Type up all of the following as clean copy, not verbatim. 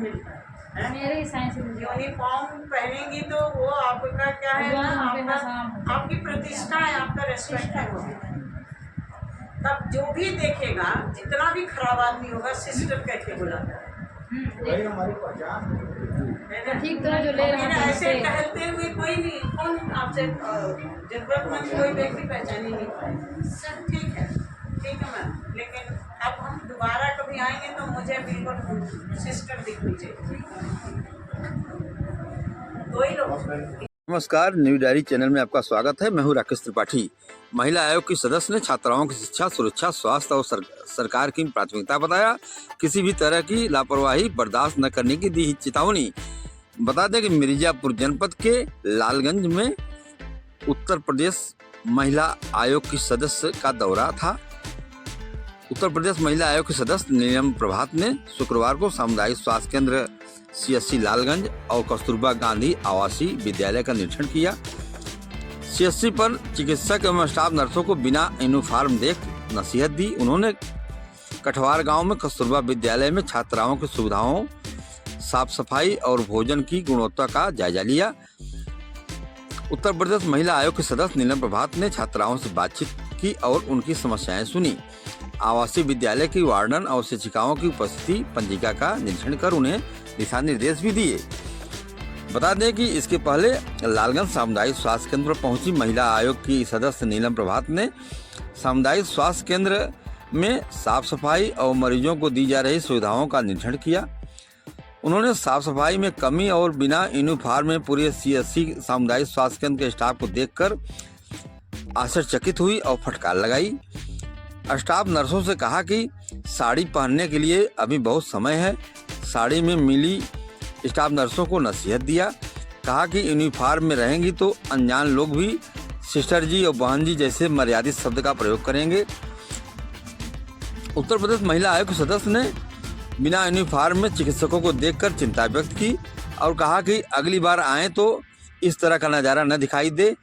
मिलता है। मेरे ही साइंस में यूनिफॉर्म पहनेंगी तो वो आपका क्या है ना, आपकी प्रतिष्ठा है, आपका रेस्पेक्ट है। वो तब जो भी देखेगा, जितना भी खराब आदमी होगा, सिस्टर कह के बुलाता है। ठीक तरह जो ले रहा है ऐसे टहलते हुए कोई नहीं, कौन आपसे जरूरतमंद कोई व्यक्ति पहचान ही नहीं पाए। सब ठीक है मैम, लेकिन अब हम दोबारा कभी आएंगे तो मुझे बिल्कुल सिस्टर दिखनी चाहिए। दो ही लोग। नमस्कार, न्यू डायरी चैनल में आपका स्वागत है। मैं हूं राकेश त्रिपाठी। महिला आयोग की सदस्य ने छात्राओं की शिक्षा, सुरक्षा, स्वास्थ्य और सरकार की प्राथमिकता बताया। किसी भी तरह की लापरवाही बर्दाश्त न करने की दी चेतावनी। बता दें कि मिर्जापुर जनपद के लालगंज में उत्तर प्रदेश महिला आयोग की सदस्य का दौरा था। उत्तर प्रदेश महिला आयोग के सदस्य नीलम प्रभात ने शुक्रवार को सामुदायिक स्वास्थ्य केंद्र CSC लालगंज और कस्तूरबा गांधी आवासीय विद्यालय का निरीक्षण किया। CSC पर चिकित्सक एवं स्टाफ नर्सों को बिना यूनिफॉर्म देख नसीहत दी। उन्होंने कठवार गांव में कस्तूरबा विद्यालय में छात्राओं की सुविधाओं, साफ सफाई और भोजन की गुणवत्ता का जायजा लिया। उत्तर प्रदेश महिला आयोग के सदस्य नीलम प्रभात ने छात्राओं से बातचीत की और उनकी समस्याएं सुनी। आवासीय विद्यालय की वार्डन और शिक्षिकाओं की उपस्थिति पंजिका का निरीक्षण कर उन्हें दिशा निर्देश भी दिए। बता दें कि इसके पहले लालगंज सामुदायिक स्वास्थ्य केंद्र पर पहुंची महिला आयोग की सदस्य नीलम प्रभात ने सामुदायिक स्वास्थ्य केंद्र में साफ सफाई और मरीजों को दी जा रही सुविधाओं का निरीक्षण किया। उन्होंने साफ सफाई में कमी और बिना यूनिफॉर्म में पूरे CSC सामुदायिक स्वास्थ्य केंद्र के स्टाफ को देखकर आश्चर्यचकित हुई और फटकार लगाई। स्टाफ नर्सों से कहा कि साड़ी पहनने के लिए अभी बहुत समय है। साड़ी में मिली स्टाफ नर्सों को नसीहत दिया। कहा कि यूनिफॉर्म में रहेंगी तो अनजान लोग भी सिस्टर जी और बहन जी जैसे मर्यादित शब्द का प्रयोग करेंगे। उत्तर प्रदेश महिला आयोग के सदस्य ने बिना यूनिफॉर्म में चिकित्सकों को देखकर चिंता व्यक्त की और कहा कि अगली बार आए तो इस तरह का नज़ारा न दिखाई दे।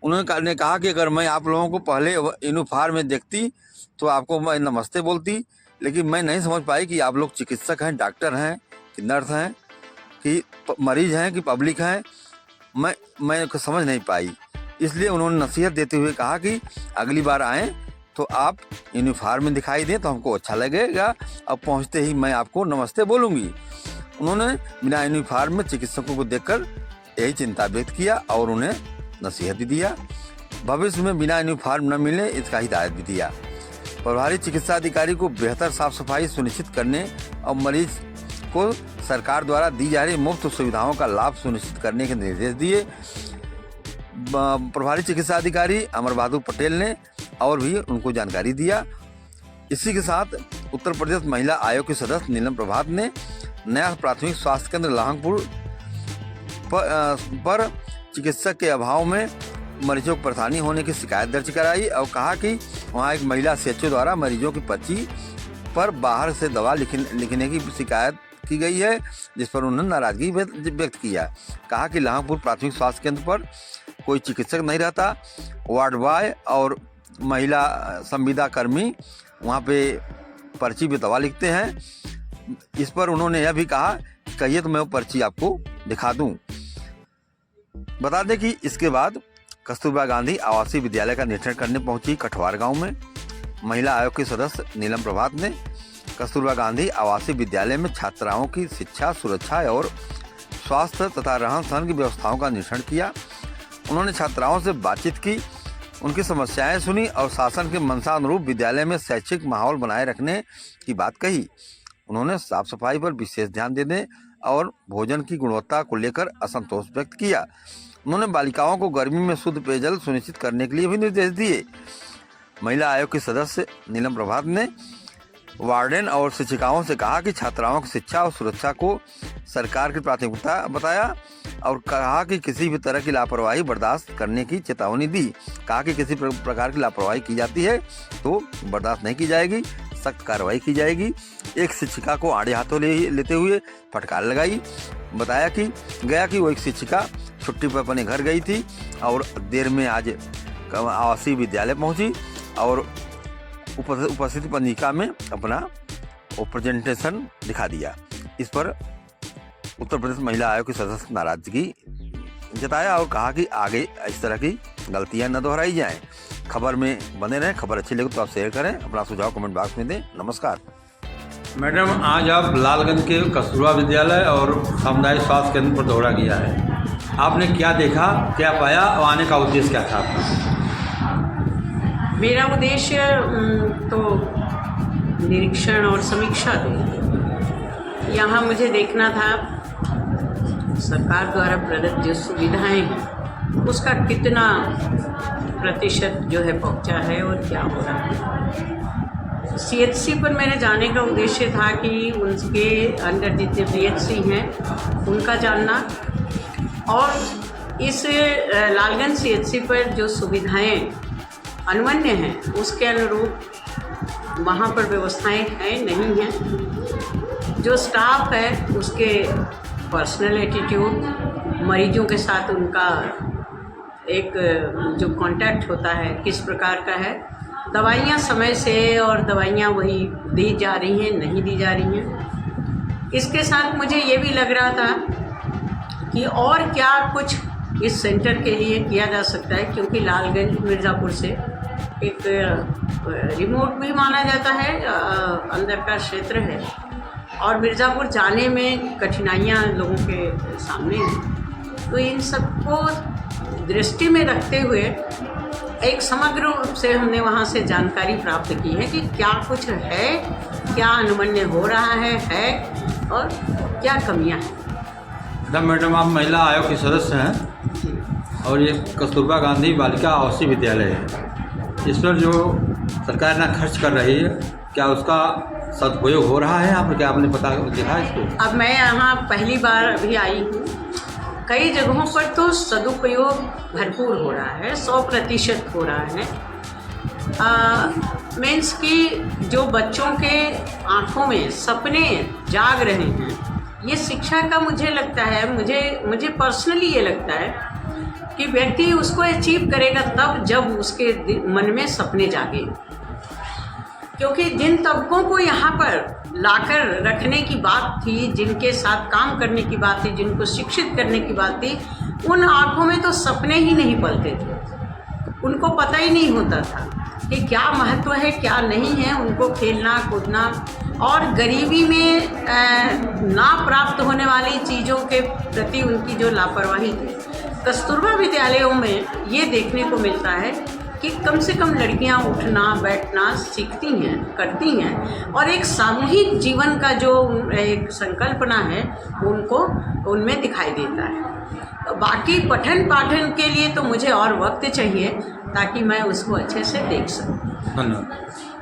उन्होंने कहा कि अगर मैं आप लोगों को पहले यूनिफॉर्म में देखती तो आपको मैं नमस्ते बोलती, लेकिन मैं नहीं समझ पाई कि आप लोग चिकित्सक हैं, डॉक्टर हैं कि नर्स हैं कि मरीज हैं कि पब्लिक हैं। मैं समझ नहीं पाई। इसलिए उन्होंने नसीहत देते हुए कहा कि अगली बार आएँ तो आप यूनिफॉर्म में दिखाई दें तो हमको अच्छा लगेगा। अब पहुंचते ही मैं आपको नमस्ते बोलूँगी। उन्होंने बिना यूनिफॉर्म में चिकित्सकों को देखकर यही चिंता व्यक्त किया और उन्हें नसीहत भी दिया। भविष्य में बिना यूनिफॉर्म न मिले इसका हिदायत भी दिया। प्रभारी चिकित्सा अधिकारी को बेहतर साफ सफाई सुनिश्चित करने और मरीज को सरकार द्वारा दी जा रही मुफ्त सुविधाओं का लाभ सुनिश्चित करने के निर्देश दिए। प्रभारी चिकित्सा अधिकारी अमर बहादुर पटेल ने और भी उनको जानकारी दिया। इसी के साथ उत्तर प्रदेश महिला आयोग के सदस्य नीलम प्रभात ने नया प्राथमिक स्वास्थ्य केंद्र लाहंगपुर पर चिकित्सक के अभाव में मरीजों को परेशानी होने की शिकायत दर्ज कराई और कहा कि वहां एक महिला CHO द्वारा मरीजों की पर्ची पर बाहर से दवा लिखने की शिकायत की गई है, जिस पर उन्होंने नाराजगी व्यक्त किया। कहा कि लाहंगपुर प्राथमिक स्वास्थ्य केंद्र पर कोई चिकित्सक नहीं रहता। वार्ड बॉय और महिला संविदा कर्मी वहाँ पे पर्ची पे दवा लिखते हैं। इस पर उन्होंने यह भी कहा कि कहिए तो मैं वो पर्ची आपको दिखा दूँ। बता दें कि इसके बाद कस्तूरबा गांधी आवासीय विद्यालय का निरीक्षण करने पहुंची कठवार गांव में महिला आयोग के सदस्य नीलम प्रभात ने कस्तूरबा गांधी आवासीय विद्यालय में छात्राओं की शिक्षा, सुरक्षा और स्वास्थ्य तथा रहन सहन की व्यवस्थाओं का निरीक्षण किया। उन्होंने छात्राओं से बातचीत की, उनकी समस्याएं सुनी और शासन के मंशा अनुरूप विद्यालय में शैक्षिक माहौल बनाए रखने की बात कही। उन्होंने साफ सफाई पर विशेष ध्यान देने और भोजन की गुणवत्ता को लेकर असंतोष व्यक्त किया। उन्होंने बालिकाओं को गर्मी में शुद्ध पेयजल सुनिश्चित करने के लिए भी निर्देश दिए। महिला आयोग के सदस्य नीलम प्रभात ने वार्डन और शिक्षिकाओं से कहा कि छात्राओं की शिक्षा और सुरक्षा को सरकार की प्राथमिकता बताया और कहा कि किसी भी तरह की लापरवाही बर्दाश्त करने की चेतावनी दी। कहा कि किसी प्रकार की लापरवाही की जाती है तो बर्दाश्त नहीं की जाएगी, सख्त कार्रवाई की जाएगी। एक शिक्षिका को आड़े हाथों लेते हुए फटकार लगाई। बताया कि वो एक शिक्षिका छुट्टी पर अपने घर गई थी और देर में आज आवासीय विद्यालय पहुंची और उपस्थिति पंजिका में अपना प्रेजेंटेशन दिखा दिया। इस पर उत्तर प्रदेश महिला आयोग के सदस्य नाराजगी जताया और कहा कि आगे इस तरह की गलतियां न दोहराई जाएं। खबर में बने रहें। खबर अच्छी लगे तो आप शेयर करें, अपना सुझाव कमेंट बॉक्स में दें। नमस्कार। मैडम, आज आप लालगंज के कस्तूरबा विद्यालय और सामुदायिक स्वास्थ्य केंद्र पर दौरा किया है। आपने क्या देखा, क्या पाया और आने का उद्देश्य क्या था आपका? मेरा उद्देश्य तो निरीक्षण और समीक्षा थी। यहाँ मुझे देखना था सरकार द्वारा प्रदत्त जो सुविधाएं हैं उसका कितना प्रतिशत जो है पहुँचा है और क्या हो रहा है। CHC पर मेरे जाने का उद्देश्य था कि उनके अंडर जितने PHC हैं उनका जानना और इस लालगंज CHC पर जो सुविधाएं अनुमन्य हैं उसके अनुरूप वहाँ पर व्यवस्थाएं हैं नहीं हैं। जो स्टाफ है उसके पर्सनल एटीट्यूड, मरीजों के साथ उनका एक जो कांटेक्ट होता है किस प्रकार का है, दवाइयाँ समय से और दवाइयाँ वही दी जा रही हैं नहीं दी जा रही हैं। इसके साथ मुझे ये भी लग रहा था कि और क्या कुछ इस सेंटर के लिए किया जा सकता है, क्योंकि लालगंज मिर्ज़ापुर से एक रिमोट भी माना जाता है, अंदर का क्षेत्र है और मिर्ज़ापुर जाने में कठिनाइयाँ लोगों के सामने हैं। तो इन सबको दृष्टि में रखते हुए एक समग्र रूप से हमने वहाँ से जानकारी प्राप्त की है कि क्या कुछ है, क्या अनुमन्य हो रहा है और क्या कमियाँ हैं। मैडम, आप महिला आयोग के सदस्य हैं और ये कस्तूरबा गांधी बालिका आवासीय विद्यालय है। इस पर जो सरकार ना खर्च कर रही है, क्या उसका सदुपयोग हो रहा है यहाँ पर? क्या आपने पता देखा इसको? अब मैं यहाँ पहली बार अभी आई हूँ। कई जगहों पर तो सदुपयोग भरपूर हो रहा है, 100% हो रहा है। मीन्स कि जो बच्चों के आँखों में सपने जाग रहे हैं, ये शिक्षा का मुझे लगता है, मुझे पर्सनली ये लगता है कि व्यक्ति उसको अचीव करेगा तब जब उसके मन में सपने जागे। क्योंकि जिन तबकों को यहाँ पर लाकर रखने की बात थी, जिनके साथ काम करने की बात थी, जिनको शिक्षित करने की बात थी, उन आँखों में तो सपने ही नहीं पलते थे। उनको पता ही नहीं होता था कि क्या महत्व है क्या नहीं है। उनको खेलना कूदना और गरीबी में ना प्राप्त होने वाली चीज़ों के प्रति उनकी जो लापरवाही थी। कस्तूरबा विद्यालयों में ये देखने को मिलता है कि कम से कम लड़कियां उठना बैठना सीखती हैं, करती हैं और एक सामूहिक जीवन का जो एक संकल्पना है उनको उनमें दिखाई देता है। तो बाकी पठन पाठन के लिए तो मुझे और वक्त चाहिए ताकि मैं उसको अच्छे से देख सकूं। धन्यवाद।